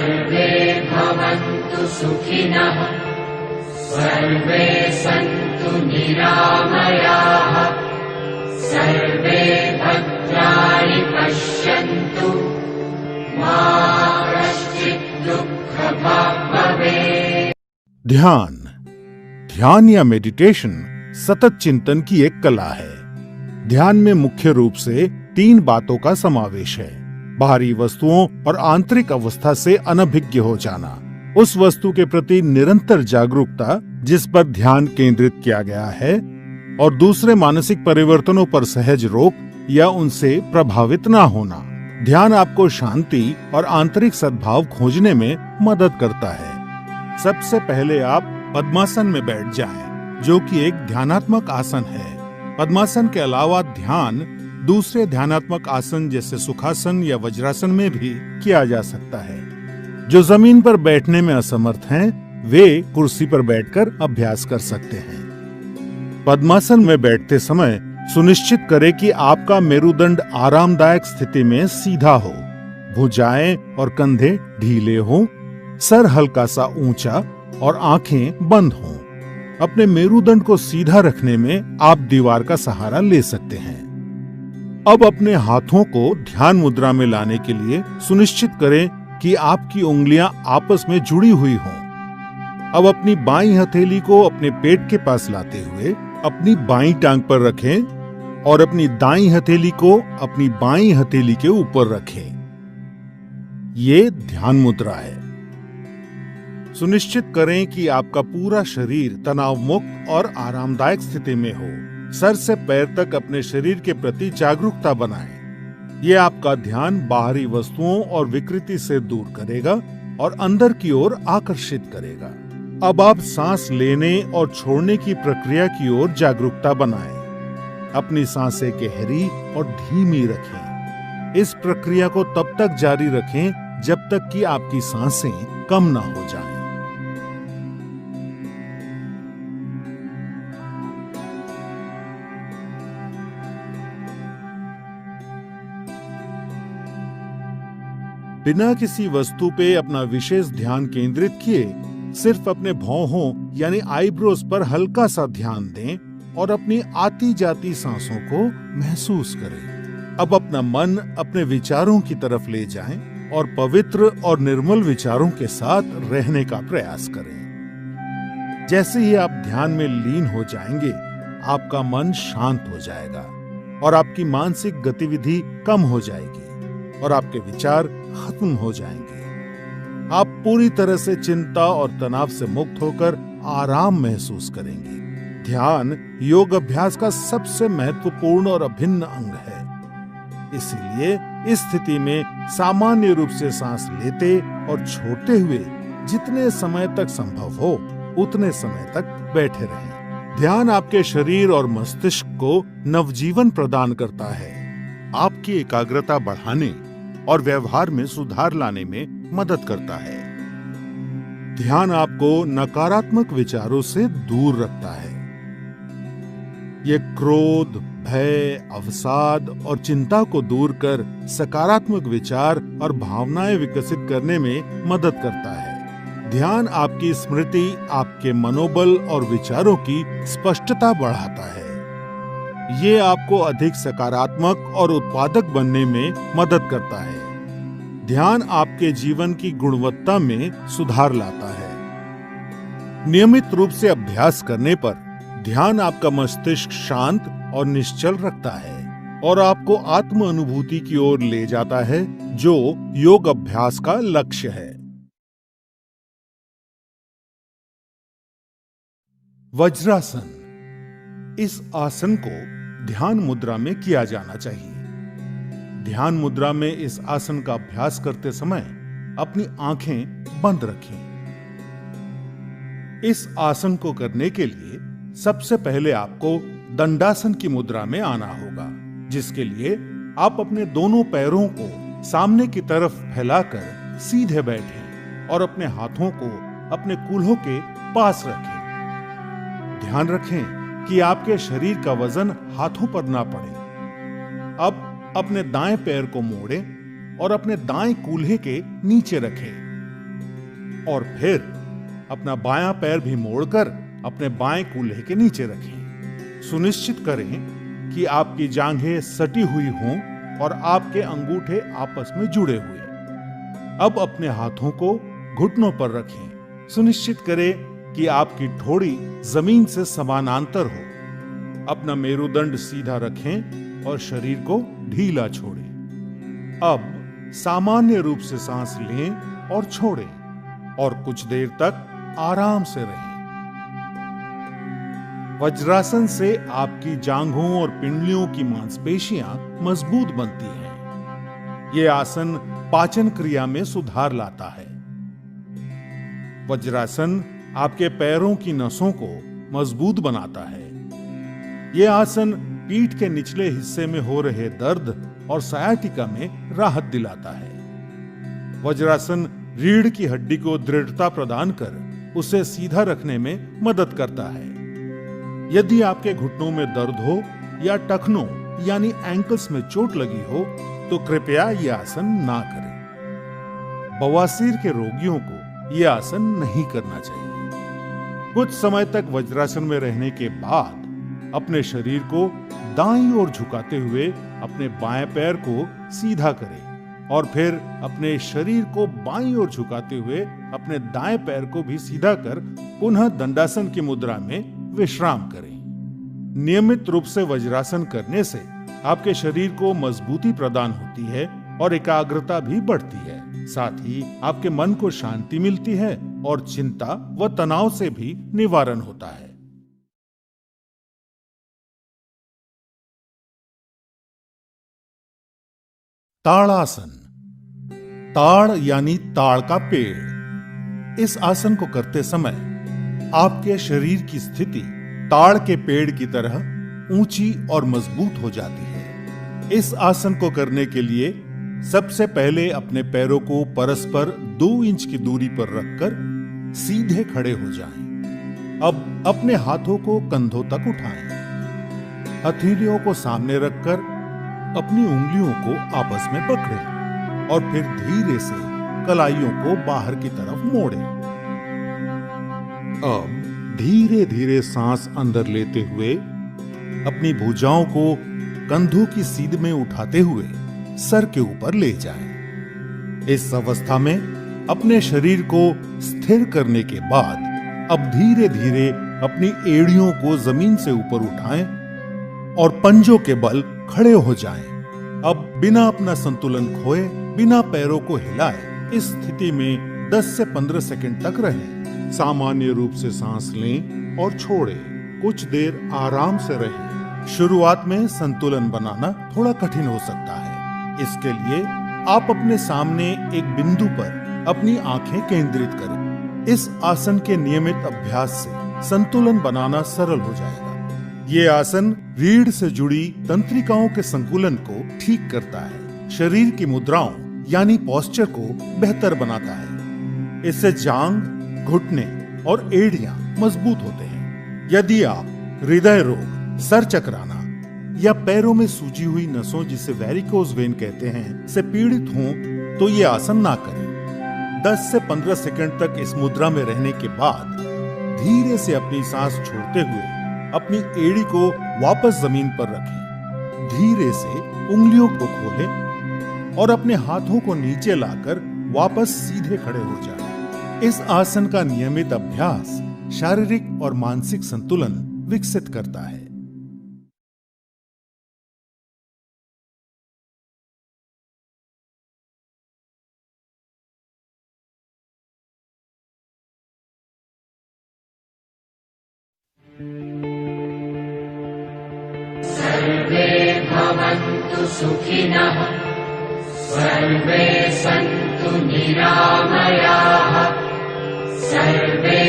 सर्वे भवन्तु सुखिनः सर्वे सन्तु निरामयाः सर्वे भद्राणि पश्यन्तु मा कश्चित् दुःखभाग् भवेत्। ध्यान या मेडिटेशन सतत चिंतन की एक कला है। ध्यान में मुख्य रूप से 3 बातों का समावेश है। बाहरी वस्तुओं और आंतरिक अवस्था से अनभिज्ञ हो जाना, उस वस्तु के प्रति निरंतर जागरूकता जिस पर ध्यान केंद्रित किया गया है, और दूसरे मानसिक परिवर्तनों पर सहज रोक या उनसे प्रभावित ना होना। ध्यान आपको शांति और आंतरिक सद्भाव खोजने में मदद करता है। सबसे पहले आप पद्मासन में बैठ जाएं, जो कि एक ध्यानात्मक आसन है। पद्मासन के अलावा ध्यान दूसरे ध्यानात्मक आसन जैसे सुखासन या वज्रासन में भी किया जा सकता है। जो जमीन पर बैठने में असमर्थ हैं, वे कुर्सी पर बैठकर अभ्यास कर सकते हैं। पद्मासन में बैठते समय सुनिश्चित करें कि आपका मेरुदंड आरामदायक स्थिति में सीधा हो, भुजाएं और कंधे ढीले हों, सर हल्का सा ऊंचा और आंखें बंद हों। अपने मेरुदंड को सीधा रखने में आप दीवार का सहारा ले सकते हैं। अब अपने हाथों को ध्यान मुद्रा में लाने के लिए सुनिश्चित करें कि आपकी उंगलियां आपस में जुड़ी हुई हों। अब अपनी बाईं हथेली को अपने पेट के पास लाते हुए अपनी बाईं टांग पर रखें और अपनी दाईं हथेली को अपनी बाईं हथेली के ऊपर रखें। ये ध्यान मुद्रा है। सुनिश्चित करें कि आपका पूरा शरीर तनाव मुक्त और आरामदायक स्थिति में हो। सर से पैर तक अपने शरीर के प्रति जागरूकता बनाएं। ये आपका ध्यान बाहरी वस्तुओं और विकृति से दूर करेगा और अंदर की ओर आकर्षित करेगा। अब आप सांस लेने और छोड़ने की प्रक्रिया की ओर जागरूकता बनाएं। अपनी सांसें गहरी और धीमी रखें। इस प्रक्रिया को तब तक जारी रखें जब तक कि आपकी सांसें कम ना हो जाएं। बिना किसी वस्तु पे अपना विशेष ध्यान केंद्रित किए सिर्फ अपने भौहों यानी आईब्रोज पर हल्का सा ध्यान दें और अपनी आती जाती सांसों को महसूस करें। अब अपना मन अपने विचारों की तरफ ले जाएं और पवित्र और निर्मल विचारों के साथ रहने का प्रयास करें। जैसे ही आप ध्यान में लीन हो जाएंगे, आपका मन शांत हो जाएगा और आपकी मानसिक गतिविधि कम हो जाएगी और आपके विचार खत्म हो जाएंगे। आप पूरी तरह से चिंता और तनाव से मुक्त होकर आराम महसूस करेंगे। ध्यान योग अभ्यास का सबसे महत्वपूर्ण और अभिन्न अंग है। इसीलिए इस स्थिति में सामान्य रूप से सांस लेते और छोड़ते हुए जितने समय तक संभव हो उतने समय तक बैठे रहें। ध्यान आपके शरीर और मस्तिष्क को नवजीवन प्रदान करता है, आपकी एकाग्रता बढ़ाने और व्यवहार में सुधार लाने में मदद करता है। ध्यान आपको नकारात्मक विचारों से दूर रखता है। ये क्रोध, भय, अवसाद और चिंता को दूर कर सकारात्मक विचार और भावनाएं विकसित करने में मदद करता है। ध्यान आपकी स्मृति, आपके मनोबल और विचारों की स्पष्टता बढ़ाता है। ये आपको अधिक सकारात्मक और उत्पादक बनने में मदद करता है। ध्यान आपके जीवन की गुणवत्ता में सुधार लाता है। नियमित रूप से अभ्यास करने पर ध्यान आपका मस्तिष्क शांत और निश्चल रखता है और आपको आत्म अनुभूति की ओर ले जाता है, जो योग अभ्यास का लक्ष्य है। वज्रासन। इस आसन को ध्यान मुद्रा में किया जाना चाहिए। ध्यान मुद्रा में इस आसन का अभ्यास करते समय अपनी आंखें बंद रखें। इस आसन को करने के लिए सबसे पहले आपको दंडासन की मुद्रा में आना होगा, जिसके लिए आप अपने दोनों पैरों को सामने की तरफ फैलाकर सीधे बैठें और अपने हाथों को अपने कूल्हों के पास रखें। ध्यान रखें कि आपके शरीर का वजन हाथों पर ना पड़े। अब अपने दाएं पैर को मोड़ें और अपने दाएं कूल्हे के नीचे रखें। और फिर अपना बायां पैर भी मोड़कर अपने बाएं कूल्हे के नीचे रखें। सुनिश्चित करें कि आपकी जांघें सटी हुई हों और आपके अंगूठे आपस में जुड़े हुए। अब अपने हाथों को घुटनों पर रखें। सुनिश्चित करें कि आपकी ठोड़ी जमीन से समानांतर हो। अपना मेरुदंड सीधा रखें और शरीर को ढीला छोड़ें। अब सामान्य रूप से सांस लें और छोड़ें और कुछ देर तक आराम से रहें। वज्रासन से आपकी जांघों और पिंडलियों की मांसपेशियां मजबूत बनती हैं। यह आसन पाचन क्रिया में सुधार लाता है। वज्रासन आपके पैरों की नसों को मजबूत बनाता है। यह आसन पीठ के निचले हिस्से में हो रहे दर्द और सायाटिका में राहत दिलाता है। वज्रासन रीढ़ की हड्डी को दृढ़ता प्रदान कर उसे सीधा रखने में मदद करता है। यदि आपके घुटनों में दर्द हो या टखनों यानी एंकल्स में चोट लगी हो तो कृपया यह आसन ना करें। बवासीर के रोगियों को यह आसन नहीं करना चाहिए। कुछ समय तक वज्रासन में रहने के बाद अपने शरीर को दाईं ओर झुकाते हुए अपने बाएं पैर को सीधा करें और फिर अपने शरीर को बाईं ओर झुकाते हुए अपने दाएं पैर को भी सीधा कर पुनः दंडासन की मुद्रा में विश्राम करें। नियमित रूप से वज्रासन करने से आपके शरीर को मजबूती प्रदान होती है और एकाग्रता भी बढ़ती है। साथ ही आपके मन को शांति मिलती है और चिंता व तनाव से भी निवारण होता है। ताड़ासन। ताड़ यानी ताड़ का पेड़। इस आसन को करते समय आपके शरीर की स्थिति ताड़ के पेड़ की तरह ऊंची और मजबूत हो जाती है। इस आसन को करने के लिए सबसे पहले अपने पैरों को परस्पर 2 इंच की दूरी पर रखकर सीधे खड़े हो जाएं। अब अपने हाथों को कंधों तक उठाएं। हथेलियों को सामने रखकर अपनी उंगलियों को आपस में पकड़ें और फिर धीरे से कलाइयों को बाहर की तरफ मोड़ें। अब धीरे धीरे सांस अंदर लेते हुए अपनी भुजाओं को कंधों की सीध में उठाते हुए सर के ऊपर ले जाएं। इस अवस्था में अपने शरीर को स्थिर करने के बाद अब धीरे धीरे अपनी एड़ियों को जमीन से ऊपर उठाएं और पंजों के बल खड़े हो जाएं। अब बिना अपना संतुलन खोए, बिना पैरों को हिलाए इस स्थिति में 10 से 15 सेकंड तक रहें। सामान्य रूप से सांस लें और छोड़ें। कुछ देर आराम से रहें। शुरुआत में संतुलन बनाना थोड़ा कठिन हो सकता है। इसके लिए आप अपने सामने एक बिंदु पर अपनी आंखें केंद्रित करें। इस आसन के नियमित अभ्यास से संतुलन बनाना सरल हो जाएगा। ये आसन रीढ़ से जुड़ी तंत्रिकाओं के संकुलन को ठीक करता है। शरीर की मुद्राओं यानी पोस्चर को बेहतर बनाता है। इससे जांघ, घुटने और एड़ियां मजबूत होते हैं। यदि आप हृदय रोग, सर चकराना या पैरों में सूजी हुई नसों जिसे वेरिकोज वेन कहते हैं से पीड़ित हों तो ये आसन ना करें। 10 से 15 सेकंड तक इस मुद्रा में रहने के बाद धीरे से अपनी सांस छोड़ते हुए अपनी एड़ी को वापस जमीन पर रखें। धीरे से उंगलियों को खोलें और अपने हाथों को नीचे लाकर वापस सीधे खड़े हो जाएं। इस आसन का नियमित अभ्यास शारीरिक और मानसिक संतुलन विकसित करता है। सर्वे भवन्तु सुखिनः, सर्वे सन्तु निरामयाः, सर्वे